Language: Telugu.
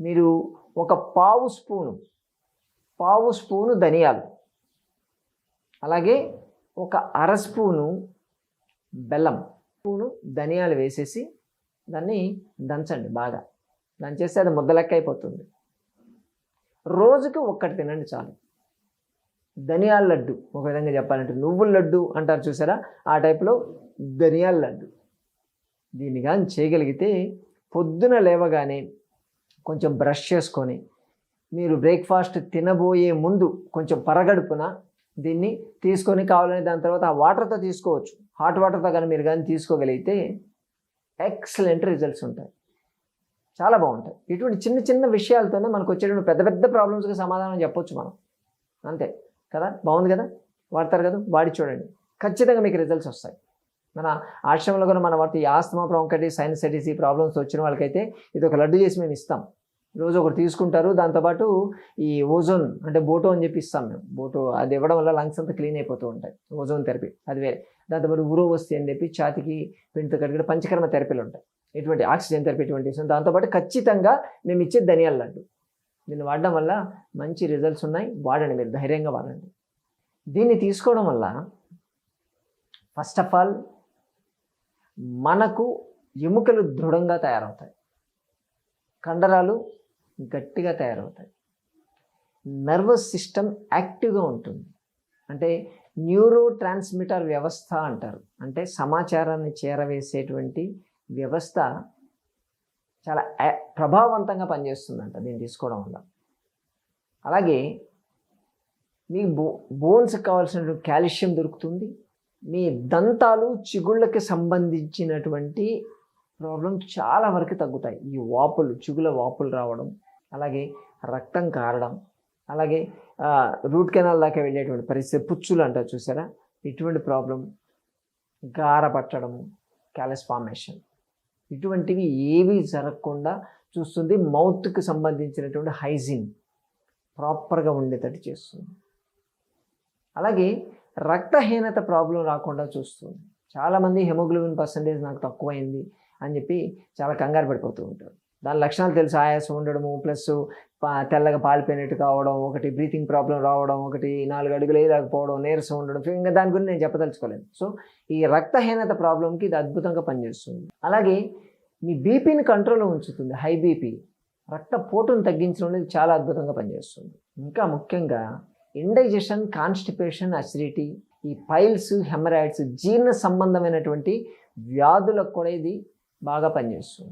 మీరు ఒక పావు స్పూను ధనియాలు, అలాగే ఒక అర స్పూను బెల్లం, స్పూను ధనియాలు వేసేసి దాన్ని దంచండి. బాగా దంచేస్తే అది ముద్ద లెక్క అయిపోతుంది. రోజుకి ఒక్కటి తినండి చాలు. ధనియాల లడ్డు, ఒక విధంగా చెప్పాలంటే నువ్వుల లడ్డు అంటారు చూసారా, ఆ టైప్లో ధనియాల లడ్డు. దీన్ని కానీ చేయగలిగితే పొద్దున లేవగానే కొంచెం బ్రష్ చేసుకొని మీరు బ్రేక్ఫాస్ట్ తినబోయే ముందు కొంచెం పరగడుపున దీన్ని తీసుకొని, కావాలని దాని తర్వాత ఆ వాటర్తో తీసుకోవచ్చు. హాట్ వాటర్తో కానీ మీరు కానీ తీసుకోగలిగితే ఎక్సలెంట్ రిజల్ట్స్ ఉంటాయి, చాలా బాగుంటాయి. ఇటువంటి చిన్న చిన్న విషయాలతోనే మనకు వచ్చేటువంటి పెద్ద పెద్ద ప్రాబ్లమ్స్కి సమాధానం చెప్పొచ్చు మనం, అంతే కదా. బాగుంది కదా, వాడతారు కదా, వాడి చూడండి, ఖచ్చితంగా మీకు రిజల్ట్స్ వస్తాయి. మన ఆశ్రమంలో కూడా మన వాటి ఆస్తమా, బ్రాంకైటిస్, సైనసైటిస్ ఈ ప్రాబ్లమ్స్ వచ్చిన వాళ్ళకైతే ఇది ఒక లడ్డు చేసి మేము ఇస్తాం. రోజు ఒకటి తీసుకుంటారు. దాంతోపాటు ఈ ఓజోన్ అంటే బోటో అని చెప్పి ఇస్తాం మేము. బోటో అది ఇవ్వడం వల్ల లంగ్స్ అంతా క్లీన్ అయిపోతూ ఉంటాయి. ఓజోన్ థెరపీ అది వేరే. దాంతోపాటు ఉరోవస్తి అని చెప్పి ఛాతికి పిండితో కడిగిన పంచకర్మ థెరపీలు ఉంటాయి. ఇటువంటి ఆక్సిజన్ థెరపీ ఇటువంటి ఇస్తాం. దాంతోపాటు ఖచ్చితంగా మేము ఇచ్చే ధనియాల లడ్డు, దీన్ని వాడడం వల్ల మంచి రిజల్ట్స్ ఉన్నాయి. వాడండి, మీరు ధైర్యంగా వాడండి. దీన్ని తీసుకోవడం వల్ల ఫస్ట్ ఆఫ్ ఆల్ మనకు ఎముకలు దృఢంగా తయారవుతాయి, కండరాలు గట్టిగా తయారవుతాయి, నర్వస్ సిస్టమ్ యాక్టివ్గా ఉంటుంది. అంటే న్యూరో ట్రాన్స్మిటర్ వ్యవస్థ అంటారు, అంటే సమాచారాన్ని చేరవేసేటువంటి వ్యవస్థ చాలా ప్రభావవంతంగా పనిచేస్తుందంట దీన్ని తీసుకోవడం వల్ల. అలాగే మీ బోన్స్కి కావాల్సినటువంటి కాల్షియం దొరుకుతుంది. మీ దంతాలు, చిగుళ్ళకి సంబంధించినటువంటి ప్రాబ్లం చాలా వరకు తగ్గుతాయి. ఈ వాపులు, చిగుళ్ళ వాపులు రావడం, అలాగే రక్తం కారడం, అలాగే రూట్ కెనాల్ దాకా వెళ్ళేటువంటి పరిస్థితి, పుచ్చులు అంటారు చూసారా, ఇటువంటి ప్రాబ్లం, గార పట్టడము, క్యాలస్ ఫార్మేషన్, ఇటువంటివి ఏవి జరగకుండా చూస్తుంది. మౌత్కి సంబంధించినటువంటి హైజీన్ ప్రాపర్గా ఉండేటట్టు చేస్తుంది. అలాగే రక్తహీనత ప్రాబ్లం రాకుండా చూస్తుంది. చాలామంది హెమోగ్లోబిన్ పర్సంటేజ్ నాకు తక్కువైంది అని చెప్పి చాలా కంగారు పడిపోతూ ఉంటారు. దాని లక్షణాలు తెలుసు, ఆయాసం ఉండడము, ప్లస్ తెల్లగా పాలిపోయినట్టు కావడం, ఒకటి బ్రీతింగ్ ప్రాబ్లం రావడం, ఒకటి 4 అడుగులు వేయలేకపోవడం, నీరసం ఉండడం, ఇంకా దాని గురించి నేను చెప్పదలుచుకోలేదు. సో ఈ రక్తహీనత ప్రాబ్లంకి ఇది అద్భుతంగా పనిచేస్తుంది. అలాగే మీ బీపీని కంట్రోల్లో ఉంచుతుంది. హై బీపీ, రక్తపోటును తగ్గించడం అనేది చాలా అద్భుతంగా పనిచేస్తుంది. ఇంకా ముఖ్యంగా ఇండైజెషన్, కాన్స్టిపేషన్, అసిడిటీ, ఈ పైల్స్, హెమరాయిడ్స్, జీర్ణ సంబంధమైనటువంటి వ్యాధులకు కూడా ఇది బాగా పనిచేస్తుంది.